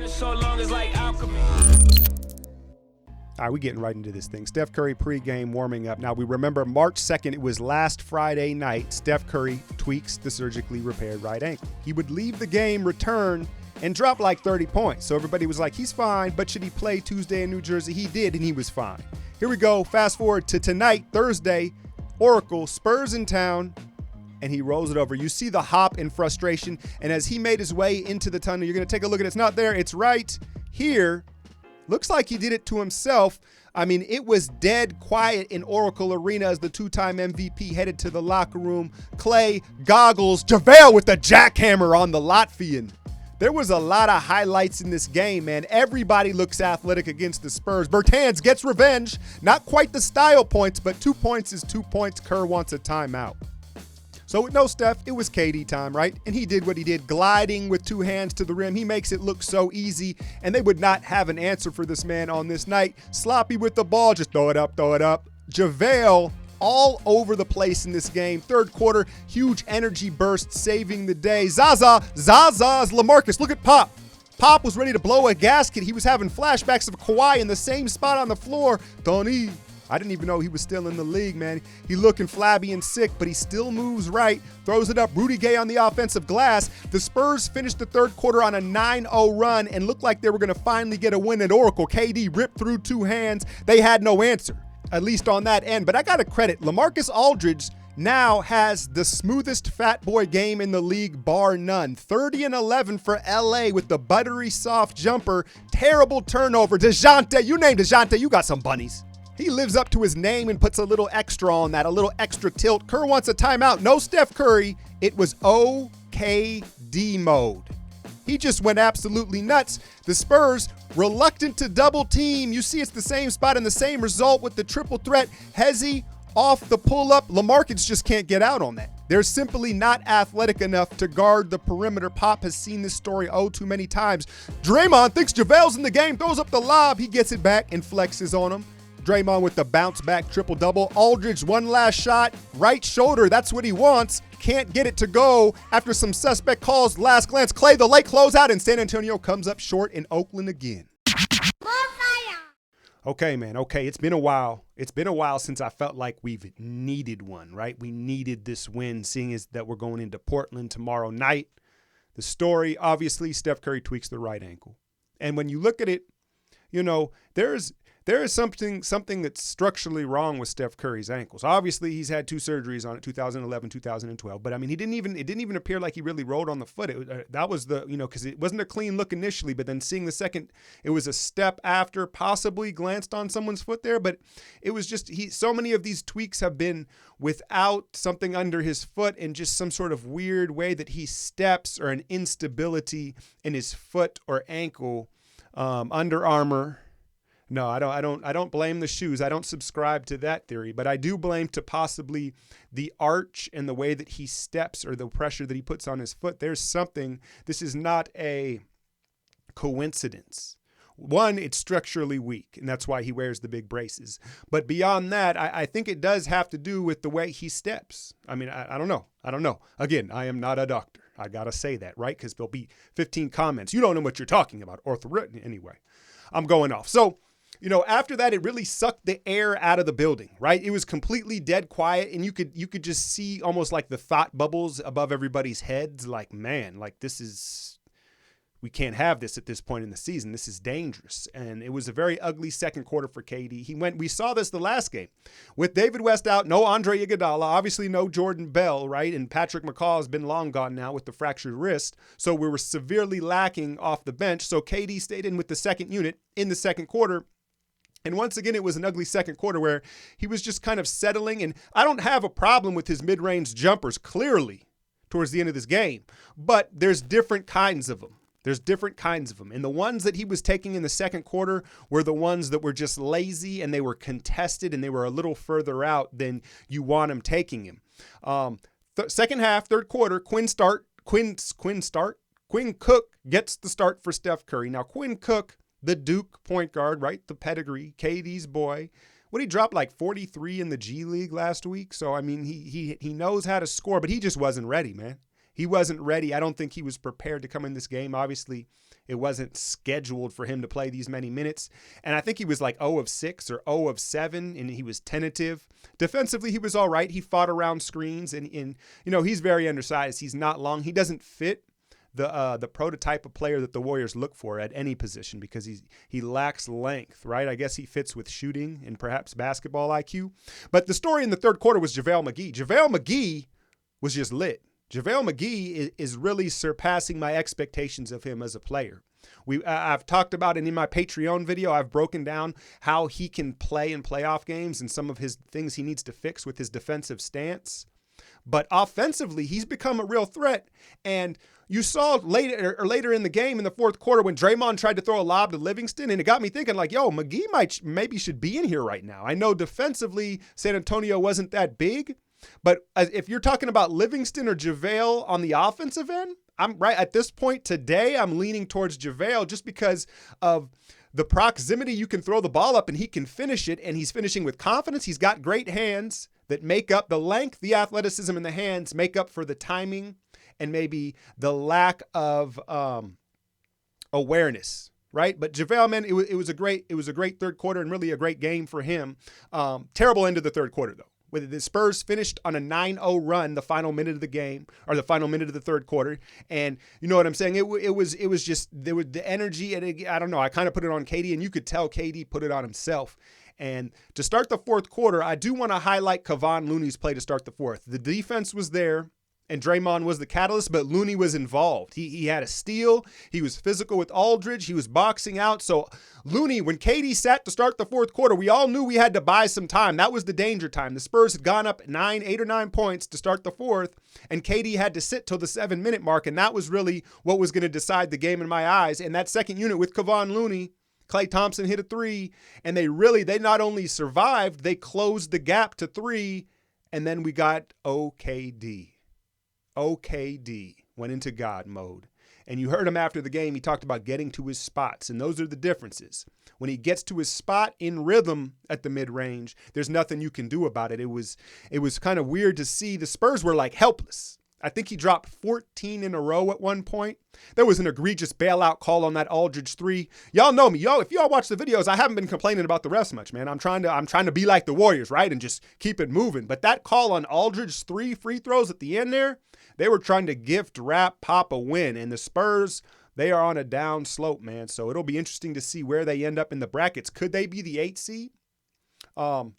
So long as like alchemy. All right, we're getting right into this thing. Steph Curry pregame warming up. Now, we remember March 2nd, it was last Friday night. Steph Curry tweaks the surgically repaired right ankle. He would leave the game, return, and drop like 30 points. So everybody was like, he's fine, but should he play Tuesday in New Jersey? He did, and he was fine. Here we go. Fast forward to tonight, Thursday, Oracle, Spurs in town, and he rolls it over. You see the hop in frustration, and as he made his way into the tunnel, you're going to take a look at it. It's not there. It's right here. Looks like he did it to himself. I mean, it was dead quiet in Oracle Arena as the two-time MVP headed to the locker room. Clay, goggles, JaVale with the jackhammer on the Latvian. There was a lot of highlights in this game, man. Everybody looks athletic against the Spurs. Bertans gets revenge. Not quite the style points, but 2 points is 2 points. Kerr wants a timeout. So with no Steph, it was KD time, right? And he did what he did, gliding with two hands to the rim. He makes it look so easy, and they would not have an answer for this man on this night. Sloppy with the ball, just throw it up, throw it up. JaVale all over the place in this game. Third quarter, huge energy burst, saving the day. Zaza's LaMarcus. Look at Pop. Pop was ready to blow a gasket. He was having flashbacks of Kawhi in the same spot on the floor. Tony. I didn't even know he was still in the league, man. He looking flabby and sick, but he still moves right, throws it up. Rudy Gay on the offensive glass. The Spurs finished the third quarter on a 9-0 run and looked like they were going to finally get a win at Oracle. KD ripped through two hands. They had no answer, at least on that end. But I got to credit, LaMarcus Aldridge now has the smoothest fat boy game in the league, bar none. 30-11 for LA with the buttery soft jumper. Terrible turnover. DeJounte, you named DeJounte, you got some bunnies. He lives up to his name and puts a little extra on that, a little extra tilt. Kerr wants a timeout. No Steph Curry. It was OKD mode. He just went absolutely nuts. The Spurs, reluctant to double team. You see it's the same spot and the same result with the triple threat. Hezzy off the pull-up. LaMarcus just can't get out on that. They're simply not athletic enough to guard the perimeter. Pop has seen this story too many times. Draymond thinks JaVale's in the game, throws up the lob. He gets it back and flexes on him. Draymond with the bounce back triple-double. Aldridge, one last shot, right shoulder. That's what he wants. Can't get it to go after some suspect calls. Last glance. Clay, the late closeout, and San Antonio comes up short in Oakland again. Okay, man. Okay, it's been a while. It's been a while since I felt like we've needed one, right? We needed this win, seeing as that we're going into Portland tomorrow night. The story, obviously, Steph Curry tweaks the right ankle. And when you look at it, you know, there is something that's structurally wrong with Steph Curry's ankles. Obviously, he's had two surgeries on it, 2011, 2012. But I mean, it didn't even appear like he really rolled on the foot. That was because it wasn't a clean look initially, but then seeing the second, it was a step after, possibly glanced on someone's foot there. But it was just, so many of these tweaks have been without something under his foot and just some sort of weird way that he steps or an instability in his foot or ankle, Under Armour. No, I don't blame the shoes. I don't subscribe to that theory, but I do blame to possibly the arch and the way that he steps or the pressure that he puts on his foot. There's something. This is not a coincidence. One, it's structurally weak, and that's why he wears the big braces. But beyond that, I think it does have to do with the way he steps. I mean, I don't know. I don't know. Again, I am not a doctor. I got to say that, right? Because there'll be 15 comments. You don't know what you're talking about. Anyway, I'm going off. So, after that, it really sucked the air out of the building, right? It was completely dead quiet, and you could just see almost like the thought bubbles above everybody's heads. Like, man, like we can't have this at this point in the season. This is dangerous. And it was a very ugly second quarter for KD. We saw this the last game with David West out, no Andre Iguodala, obviously no Jordan Bell, right? And Patrick McCaw has been long gone now with the fractured wrist. So we were severely lacking off the bench. So KD stayed in with the second unit in the second quarter. And once again, it was an ugly second quarter where he was just kind of settling. And I don't have a problem with his mid-range jumpers, clearly, towards the end of this game. But there's different kinds of them. And the ones that he was taking in the second quarter were the ones that were just lazy and they were contested and they were a little further out than you want him taking him. Second half, third quarter, Quinn Cook gets the start for Steph Curry. Now, Quinn Cook, the Duke point guard, right? The pedigree, KD's boy. What, he dropped like 43 in the G League last week. So, I mean, he knows how to score, but he just wasn't ready, man. He wasn't ready. I don't think he was prepared to come in this game. Obviously, it wasn't scheduled for him to play these many minutes. And I think he was like 0 of 6 or 0 of 7, and he was tentative. Defensively, he was all right. He fought around screens, and he's very undersized. He's not long. He doesn't fit the prototype of player that the Warriors look for at any position because he lacks length, right? I guess he fits with shooting and perhaps basketball IQ. But the story in the third quarter was JaVale McGee. JaVale McGee was just lit. JaVale McGee is really surpassing my expectations of him as a player. I've talked about it in my Patreon video. I've broken down how he can play in playoff games and some of his things he needs to fix with his defensive stance. But offensively, he's become a real threat. And you saw later in the game in the fourth quarter when Draymond tried to throw a lob to Livingston, and it got me thinking like, yo, McGee maybe should be in here right now. I know defensively San Antonio wasn't that big, but if you're talking about Livingston or JaVale on the offensive end, I'm right at this point today, I'm leaning towards JaVale just because of the proximity. You can throw the ball up and he can finish it, and he's finishing with confidence. He's got great hands that make up the length, the athleticism in the hands, make up for the timing and maybe the lack of awareness, right? But JaVale, man, it was a great third quarter and really a great game for him. Terrible end of the third quarter, though. With the Spurs finished on a 9-0 run the final minute of the game, or the final minute of the third quarter. And you know what I'm saying? It was just, there was the energy, and I don't know, I kind of put it on KD, and you could tell KD put it on himself. And to start the fourth quarter, I do want to highlight Kevon Looney's play to start the fourth. The defense was there, and Draymond was the catalyst, but Looney was involved. He had a steal. He was physical with Aldridge. He was boxing out. So Looney, when KD sat to start the fourth quarter, we all knew we had to buy some time. That was the danger time. The Spurs had gone up 8 or 9 points to start the fourth, and KD had to sit till the 7-minute mark, and that was really what was going to decide the game in my eyes. And that second unit with Kevon Looney, Klay Thompson hit a 3, and they not only survived, they closed the gap to 3, and then we got OKD. OKD went into God mode. And you heard him after the game. He talked about getting to his spots, and those are the differences. When he gets to his spot in rhythm at the mid-range, there's nothing you can do about it. It was kind of weird to see. The Spurs were like helpless. I think he dropped 14 in a row at one point. There was an egregious bailout call on that Aldridge 3. Y'all know me. If y'all watch the videos, I haven't been complaining about the refs much, man. I'm trying to be like the Warriors, right? And just keep it moving. But that call on Aldridge's 3 free throws at the end there, they were trying to gift wrap Pop a win. And the Spurs, they are on a down slope, man. So it'll be interesting to see where they end up in the brackets. Could they be the 8 seed? The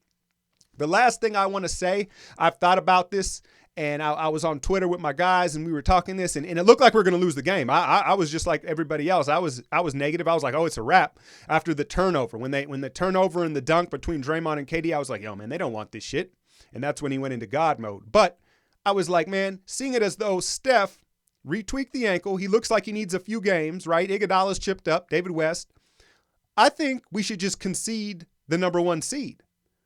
last thing I want to say, I've thought about this, and I was on Twitter with my guys, and we were talking this, and it looked like we were going to lose the game. I was just like everybody else. I was negative. I was like, oh, it's a wrap after the turnover. When the turnover and the dunk between Draymond and KD, I was like, yo, man, they don't want this shit. And that's when he went into God mode. But I was like, man, seeing it as though Steph retweaked the ankle. He looks like he needs a few games, right? Iguodala's chipped up, David West. I think we should just concede the number 1 seed.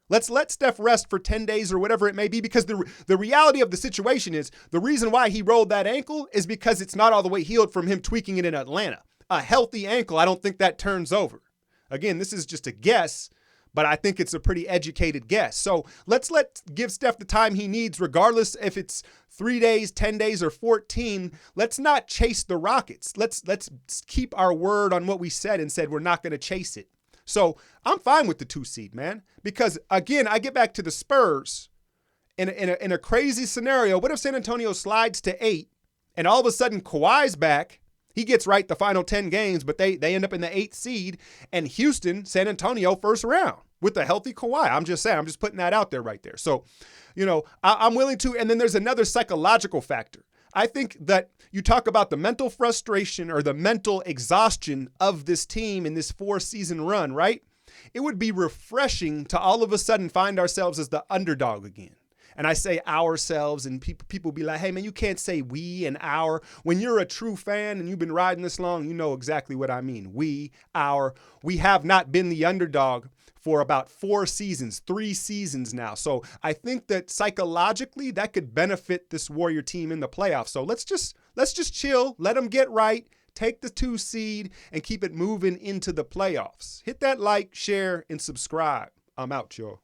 Let's let Steph rest for 10 days or whatever it may be, because the reality of the situation is the reason why he rolled that ankle is because it's not all the way healed from him tweaking it in Atlanta. A healthy ankle, I don't think that turns over. Again, this is just a guess, but I think it's a pretty educated guess. So let's give Steph the time he needs, regardless if it's 3 days, 10 days, or 14. Let's not chase the Rockets. Let's keep our word on what we said and said we're not going to chase it. So I'm fine with the 2 seed, man, because again, I get back to the Spurs in a crazy scenario. What if San Antonio slides to 8 and all of a sudden Kawhi's back? He gets right the final 10 games, but they end up in the 8th seed, and Houston, San Antonio first round with a healthy Kawhi. I'm just saying, I'm just putting that out there right there. So, I'm willing to. And then there's another psychological factor. I think that you talk about the mental frustration or the mental exhaustion of this team in this 4-season run, right? It would be refreshing to all of a sudden find ourselves as the underdog again. And I say ourselves, and people be like, hey, man, you can't say we and our. When you're a true fan and you've been riding this long, you know exactly what I mean. We, our. We have not been the underdog for about 4 seasons, 3 seasons now. So I think that psychologically that could benefit this Warrior team in the playoffs. So let's just chill, let them get right, take the 2 seed, and keep it moving into the playoffs. Hit that like, share, and subscribe. I'm out, y'all.